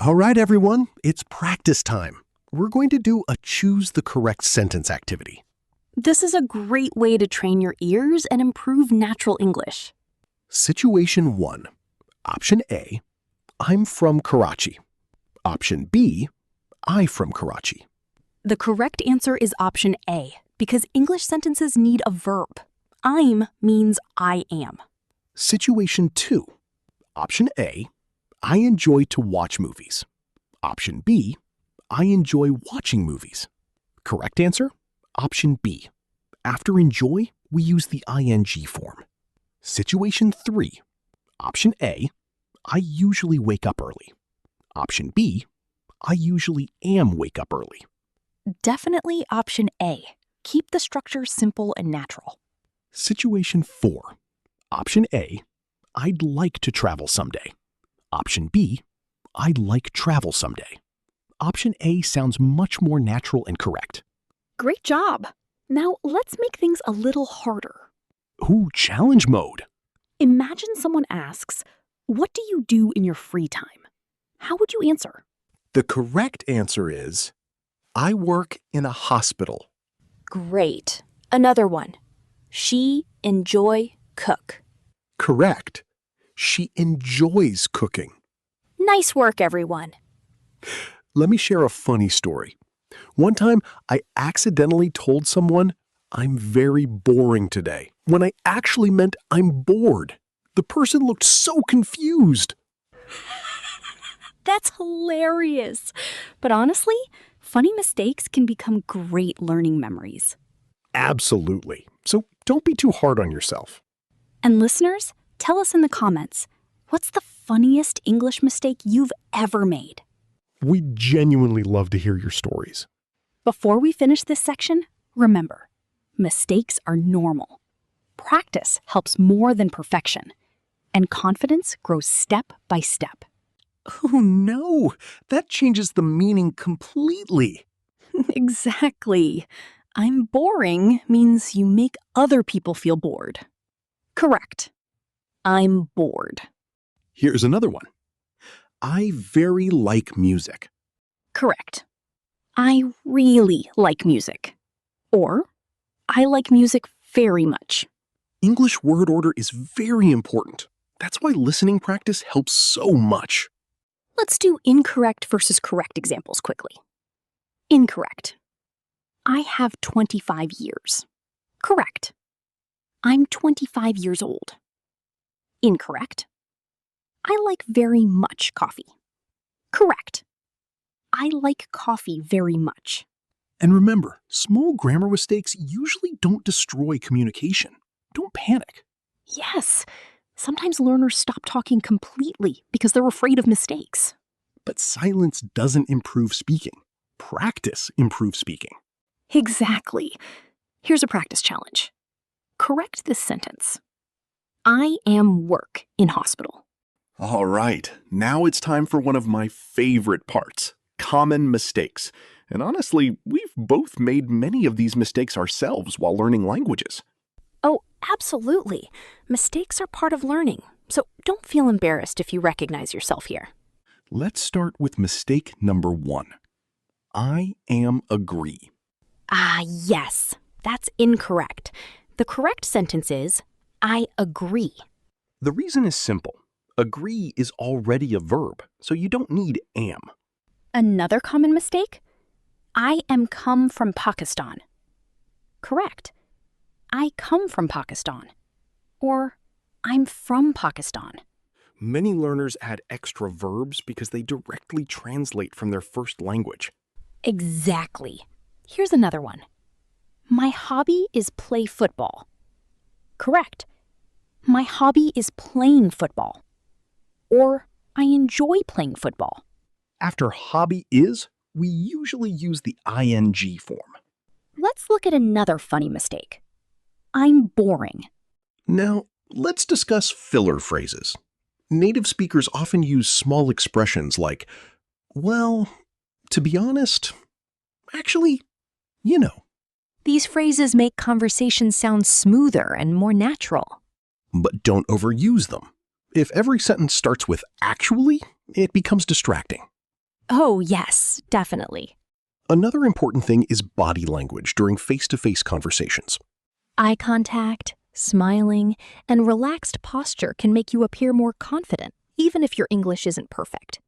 All right, everyone, it's practice time. We're going to do a choose the correct sentence activity. This is a great way to train your ears and improve natural English. Situation 1. Option A, I'm from Karachi. Option B, I from Karachi. The correct answer is option A, because English sentences need a verb. I'm means I am. Situation 2. Option A, I enjoy to watch movies. Option B, I enjoy watching movies. Correct answer? Option B. After enjoy, we use the ing form. Situation 3. Option A, I usually wake up early. Option B, I usually am wake up early. Definitely option A. Keep the structure simple and natural. Situation 4. Option A, I'd like to travel someday. Option B, I'd like travel someday. Option A sounds much more natural and correct. Great job! Now let's make things a little harder. Ooh, challenge mode. Imagine someone asks, "What do you do in your free time?" How would you answer? The correct answer is, I work in a hospital. Great. Another one. She enjoy cook. Correct. She enjoys cooking. Nice work, everyone. Let me share a funny story. One time, I accidentally told someone, I'm very boring today, when I actually meant I'm bored. The person looked so confused. That's hilarious. But honestly, funny mistakes can become great learning memories. Absolutely. So don't be too hard on yourself. And listeners, tell us in the comments, what's the funniest English mistake you've ever made? We genuinely love to hear your stories. Before we finish this section, remember, mistakes are normal. Practice helps more than perfection, and confidence grows step by step. Oh no, that changes the meaning completely. Exactly. I'm boring means you make other people feel bored. Correct. I'm bored. Here's another one. I very like music. Correct. I really like music. Or, I like music very much. English word order is very important. That's why listening practice helps so much. Let's do incorrect versus correct examples quickly. Incorrect. I have 25 years. Correct. I'm 25 years old. Incorrect. I like very much coffee. Correct. I like coffee very much. And remember, small grammar mistakes usually don't destroy communication. Don't panic. Yes, sometimes learners stop talking completely because they're afraid of mistakes. But silence doesn't improve speaking. Practice improves speaking. Exactly. Here's a practice challenge. Correct this sentence. I am work in hospital. All right, now it's time for one of my favorite parts, common mistakes. And honestly, we've both made many of these mistakes ourselves while learning languages. Oh, absolutely. Mistakes are part of learning, so don't feel embarrassed if you recognize yourself here. Let's start with mistake number 1. I am agree. Ah, yes, that's incorrect. The correct sentence is, I agree. The reason is simple. Agree is already a verb, so you don't need am. Another common mistake? I am come from Pakistan. Correct. I come from Pakistan. Or, I'm from Pakistan. Many learners add extra verbs because they directly translate from their first language. Exactly. Here's another one. My hobby is play football. Correct. My hobby is playing football. Or, I enjoy playing football. After hobby is, we usually use the ing form. Let's look at another funny mistake. I'm boring. Now, let's discuss filler phrases. Native speakers often use small expressions like, well, to be honest, actually, you know. These phrases make conversations sound smoother and more natural. But don't overuse them. If every sentence starts with actually, it becomes distracting. Oh, yes, definitely. Another important thing is body language during face-to-face conversations. Eye contact, smiling, and relaxed posture can make you appear more confident, even if your English isn't perfect.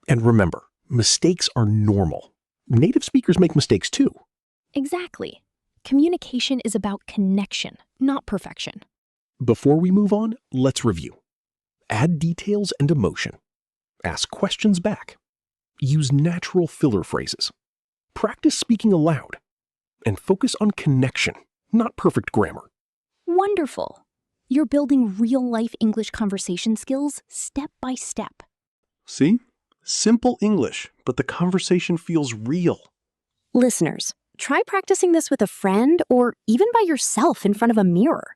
And remember, mistakes are normal. Native speakers make mistakes too. Exactly. Communication is about connection, not perfection. Before we move on, let's review. Add details and emotion. Ask questions back. Use natural filler phrases. Practice speaking aloud. And focus on connection, not perfect grammar. Wonderful. You're building real-life English conversation skills step by step. See? Simple English, but the conversation feels real. Listeners, try practicing this with a friend or even by yourself in front of a mirror.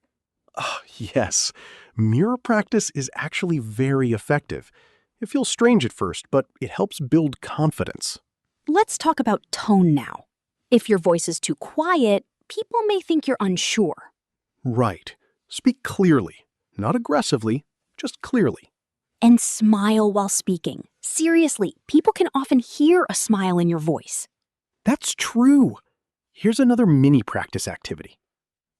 Ah, yes. Mirror practice is actually very effective. It feels strange at first, but it helps build confidence. Let's talk about tone now. If your voice is too quiet, people may think you're unsure. Right. Speak clearly, not aggressively, just clearly. And smile while speaking. Seriously, people can often hear a smile in your voice. That's true. Here's another mini practice activity.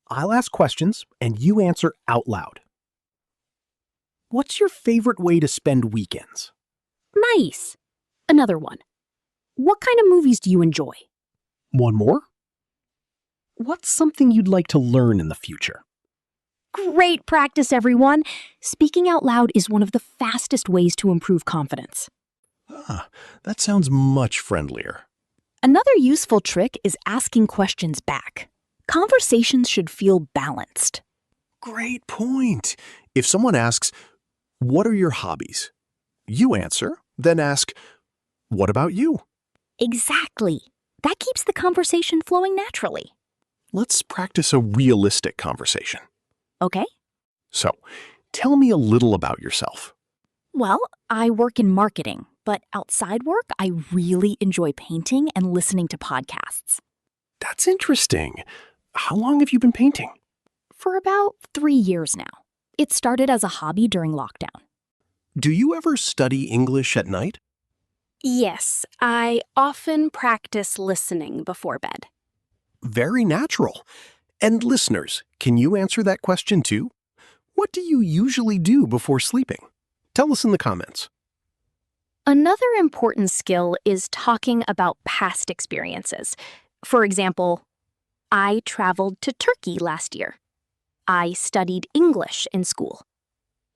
I'll ask questions and you answer out loud. What's your favorite way to spend weekends? Nice. Another one. What kind of movies do you enjoy? One more? What's something you'd like to learn in the future? Great practice, everyone. Speaking out loud is one of the fastest ways to improve confidence. Ah, that sounds much friendlier. Another useful trick is asking questions back. Conversations should feel balanced. Great point. If someone asks, "What are your hobbies?" you answer, then ask, "What about you?" Exactly. That keeps the conversation flowing naturally. Let's practice a realistic conversation. Okay? So, tell me a little about yourself. Well, I work in marketing, but outside work, I really enjoy painting and listening to podcasts. That's interesting. How long have you been painting? For about 3 years now. It started as a hobby during lockdown. Do you ever study English at night? Yes, I often practice listening before bed. Very natural. And listeners, can you answer that question too? What do you usually do before sleeping? Tell us in the comments. Another important skill is talking about past experiences. For example, I traveled to Turkey last year. I studied English in school.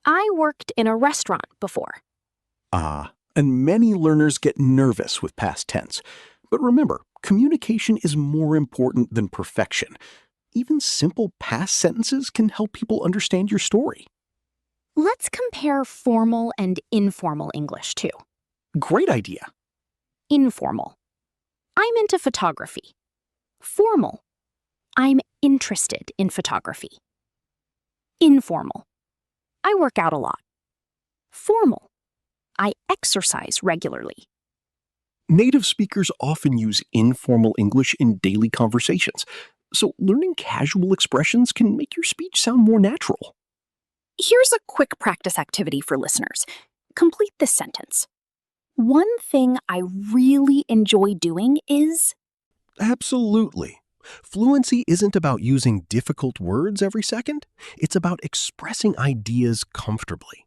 I worked in a restaurant before. And many learners get nervous with past tense. But remember, communication is more important than perfection. Even simple past sentences can help people understand your story. Let's compare formal and informal English too. Great idea. Informal. I'm into photography. Formal. I'm interested in photography. Informal. I work out a lot. Formal. I exercise regularly. Native speakers often use informal English in daily conversations, so learning casual expressions can make your speech sound more natural. Here's a quick practice activity for listeners. Complete this sentence. One thing I really enjoy doing is... Absolutely. Fluency isn't about using difficult words every second. It's about expressing ideas comfortably.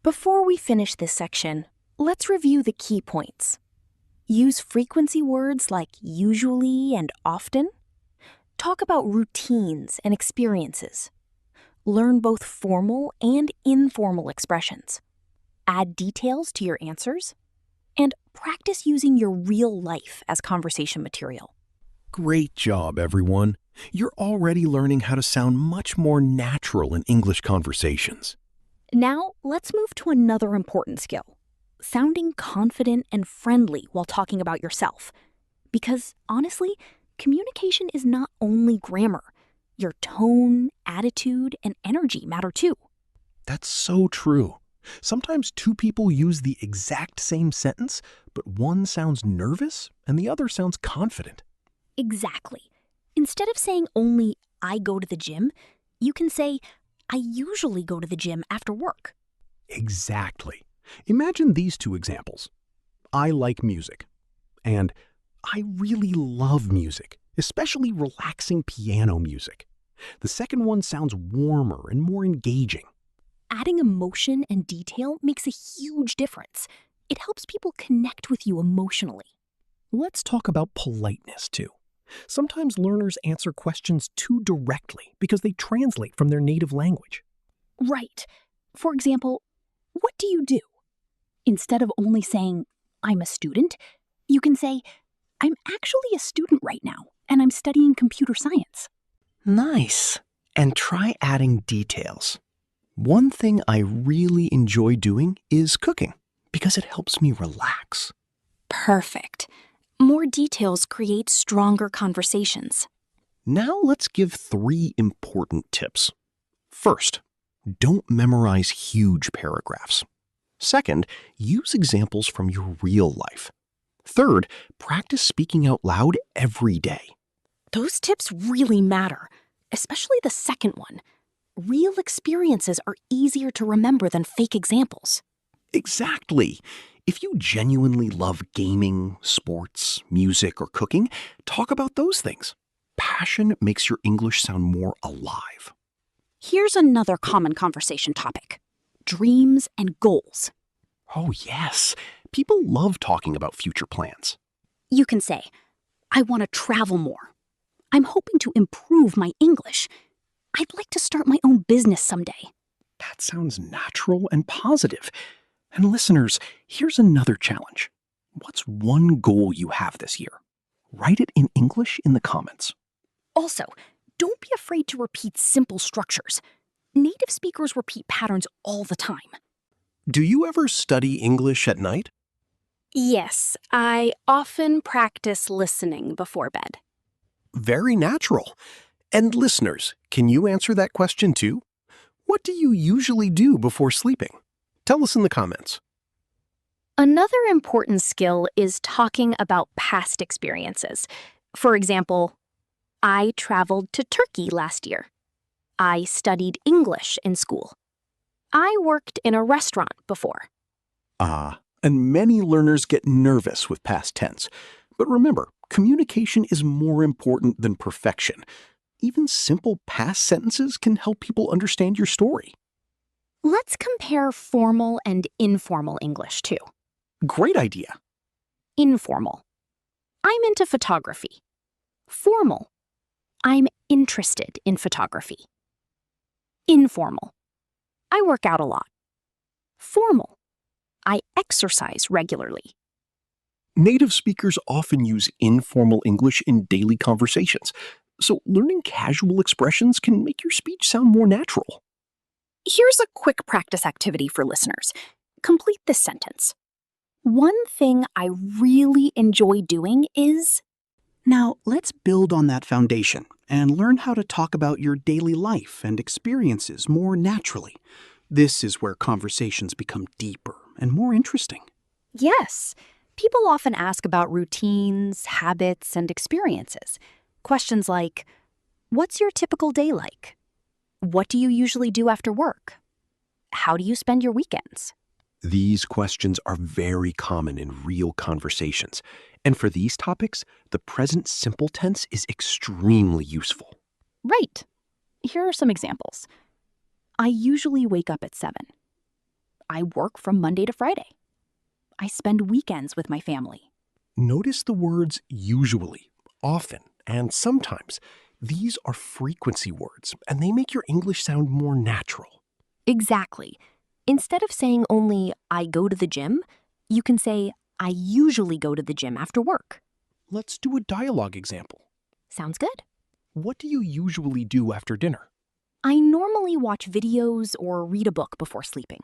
Before we finish this section, let's review the key points. Use frequency words like usually and often. Talk about routines and experiences. Learn both formal and informal expressions. Add details to your answers. And practice using your real life as conversation material. Great job, everyone. You're already learning how to sound much more natural in English conversations. Now, let's move to another important skill. Sounding confident and friendly while talking about yourself. Because, honestly, communication is not only grammar. Your tone, attitude, and energy matter too. That's so true. Sometimes two people use the exact same sentence, but one sounds nervous and the other sounds confident. Exactly. Instead of saying only, I go to the gym, you can say, I usually go to the gym after work. Exactly. Imagine these two examples. I like music. And I really love music, especially relaxing piano music. The second one sounds warmer and more engaging. Adding emotion and detail makes a huge difference. It helps people connect with you emotionally. Let's talk about politeness too. Sometimes learners answer questions too directly because they translate from their native language. Right. For example, what do you do? Instead of only saying, I'm a student, you can say, I'm actually a student right now, and I'm studying computer science. Nice. And try adding details. One thing I really enjoy doing is cooking because it helps me relax. Perfect. More details create stronger conversations. Now let's give 3 important tips. First, don't memorize huge paragraphs. Second, use examples from your real life. Third, practice speaking out loud every day. Those tips really matter, especially the second one. Real experiences are easier to remember than fake examples. Exactly. If you genuinely love gaming, sports, music, or cooking, talk about those things. Passion makes your English sound more alive. Here's another common conversation topic: dreams and goals. Oh, yes. People love talking about future plans. You can say, I want to travel more. I'm hoping to improve my English. I'd like to start my own business someday. That sounds natural and positive. And listeners, here's another challenge. What's one goal you have this year? Write it in English in the comments. Also, don't be afraid to repeat simple structures. Native speakers repeat patterns all the time. Do you ever study English at night? Yes, I often practice listening before bed. Very natural. And listeners, can you answer that question too? What do you usually do before sleeping? Tell us in the comments. Another important skill is talking about past experiences. For example, I traveled to Turkey last year. I studied English in school. I worked in a restaurant before. And many learners get nervous with past tense. But remember, communication is more important than perfection. Even simple past sentences can help people understand your story. Let's compare formal and informal English too. Great idea. Informal. I'm into photography. Formal. I'm interested in photography. Informal. I work out a lot. Formal. I exercise regularly. Native speakers often use informal English in daily conversations, so learning casual expressions can make your speech sound more natural. Here's a quick practice activity for listeners. Complete this sentence. One thing I really enjoy doing is... Now, let's build on that foundation and learn how to talk about your daily life and experiences more naturally. This is where conversations become deeper and more interesting. Yes. People often ask about routines, habits, and experiences. Questions like, what's your typical day like? What do you usually do after work? How do you spend your weekends? These questions are very common in real conversations. And for these topics, the present simple tense is extremely useful. Right. Here are some examples. I usually wake up at 7. I work from Monday to Friday. I spend weekends with my family. Notice the words usually, often, and sometimes. These are frequency words, and they make your English sound more natural. Exactly. Instead of saying only, I go to the gym, you can say, I usually go to the gym after work. Let's do a dialogue example. Sounds good. What do you usually do after dinner? I normally watch videos or read a book before sleeping.